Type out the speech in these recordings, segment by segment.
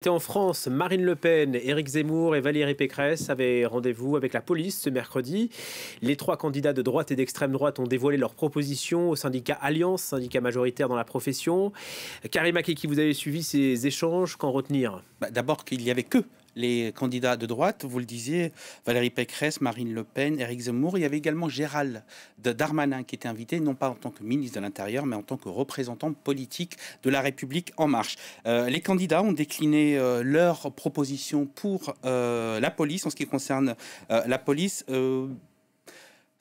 C'était en France. Marine Le Pen, Éric Zemmour et Valérie Pécresse avaient rendez-vous avec la police ce mercredi. Les trois candidats de droite et d'extrême droite ont dévoilé leurs propositions au syndicat Alliance, syndicat majoritaire dans la profession. Karim Akiki, vous avez suivi ces échanges, qu'en retenir? D'abord qu'il n'y avait que les candidats de droite, vous le disiez, Valérie Pécresse, Marine Le Pen, Éric Zemmour. Il y avait également Gérald Darmanin qui était invité, non pas en tant que ministre de l'Intérieur, mais en tant que représentant politique de La République En Marche. Les candidats ont décliné leurs propositions pour la police. En ce qui concerne la police,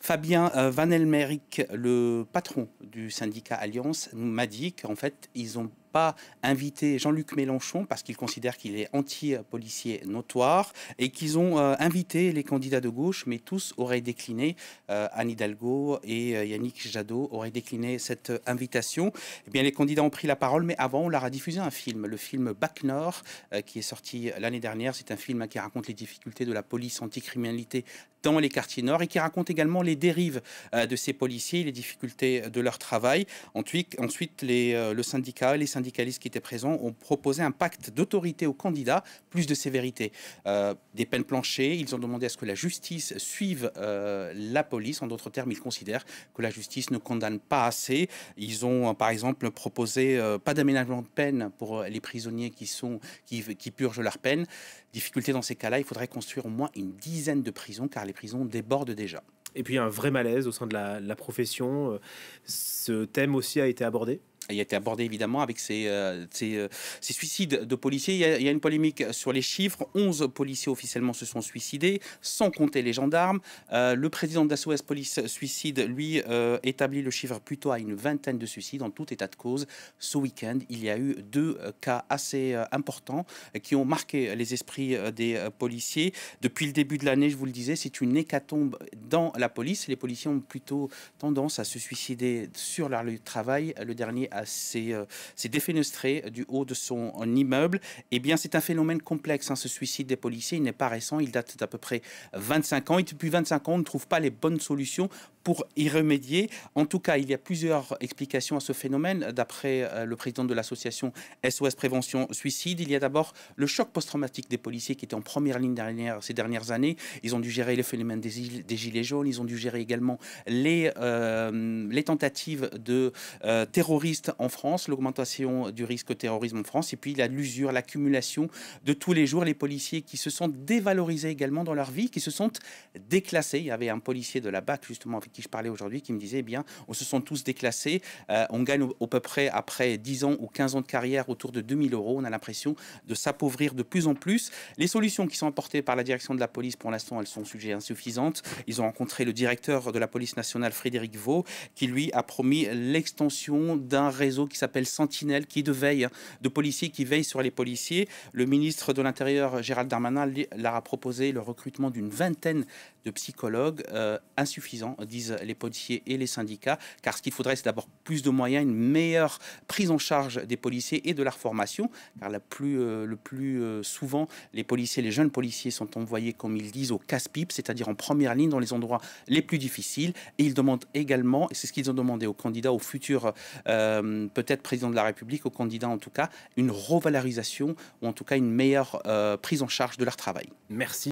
Fabien Van Elmerick, le patron du syndicat Alliance, m'a dit qu'en fait, ils ont pas invité Jean-Luc Mélenchon parce qu'ils considèrent qu'il est anti-policier notoire et qu'ils ont invité les candidats de gauche, mais tous auraient décliné. Anne Hidalgo et Yannick Jadot auraient décliné cette invitation. Eh bien, les candidats ont pris la parole, mais avant, on leur a diffusé un film, le film Bac Nord, qui est sorti l'année dernière. C'est un film qui raconte les difficultés de la police anticriminalité dans les quartiers nord et qui raconte également les dérives de ces policiers, les difficultés de leur travail. Ensuite le syndicat, les syndicalistes qui étaient présents ont proposé un pacte d'autorité aux candidats, plus de sévérité, des peines planchées. Ils ont demandé à ce que la justice suive la police. En d'autres termes, ils considèrent que la justice ne condamne pas assez. Ils ont par exemple proposé pas d'aménagement de peine pour les prisonniers qui purgent leur peine. Difficulté dans ces cas-là, il faudrait construire au moins une dizaine de prisons car les prisons débordent déjà. Et puis un vrai malaise au sein de la profession. Ce thème aussi a été abordé. Il a été abordé évidemment avec ces suicides de policiers. Il y a une polémique sur les chiffres. 11 policiers officiellement se sont suicidés, sans compter les gendarmes. Le président de la SOS Police Suicide, lui, établit le chiffre plutôt à une vingtaine de suicides en tout état de cause. Ce week-end, il y a eu 2 cas assez importants qui ont marqué les esprits des policiers. Depuis le début de l'année, je vous le disais, c'est une hécatombe dans la police. Les policiers ont plutôt tendance à se suicider sur leur lieu de travail. Le dernier s'est défenestré du haut de son immeuble. Eh bien, c'est un phénomène complexe, ce suicide des policiers. Il n'est pas récent, il date d'à peu près 25 ans. Et depuis 25 ans, on ne trouve pas les bonnes solutions pour y remédier. En tout cas, il y a plusieurs explications à ce phénomène. D'après le président de l'association SOS Prévention Suicide, il y a d'abord le choc post-traumatique des policiers qui étaient en première ligne ces dernières années. Ils ont dû gérer le phénomène des gilets jaunes. Ils ont dû gérer également les tentatives de terroristes en France, l'augmentation du risque terrorisme en France, et puis l'usure, l'accumulation de tous les jours, les policiers qui se sont dévalorisés également dans leur vie, qui se sont déclassés. Il y avait un policier de la BAC, justement, avec qui je parlais aujourd'hui, qui me disait, eh bien, on se sont tous déclassés, on gagne à peu près, après 10 ans ou 15 ans de carrière, autour de 2000 €. On a l'impression de s'appauvrir de plus en plus. Les solutions qui sont apportées par la direction de la police, pour l'instant, elles sont jugées insuffisantes. Ils ont rencontré le directeur de la police nationale, Frédéric Vaux, qui lui a promis l'extension d'un réseau qui s'appelle Sentinelle, qui est de veille, de policiers qui veillent sur les policiers. Le ministre de l'Intérieur, Gérald Darmanin, leur a proposé le recrutement d'une vingtaine de psychologues, insuffisant, disent les policiers et les syndicats, car ce qu'il faudrait, c'est d'abord plus de moyens, une meilleure prise en charge des policiers et de leur formation, car le plus souvent, les jeunes policiers sont envoyés, comme ils disent, au casse-pipe, c'est-à-dire en première ligne dans les endroits les plus difficiles, et ils demandent également, et c'est ce qu'ils ont demandé aux candidats, aux futurs peut-être président de la République, aux candidats en tout cas, une revalorisation ou en tout cas une meilleure prise en charge de leur travail. Merci.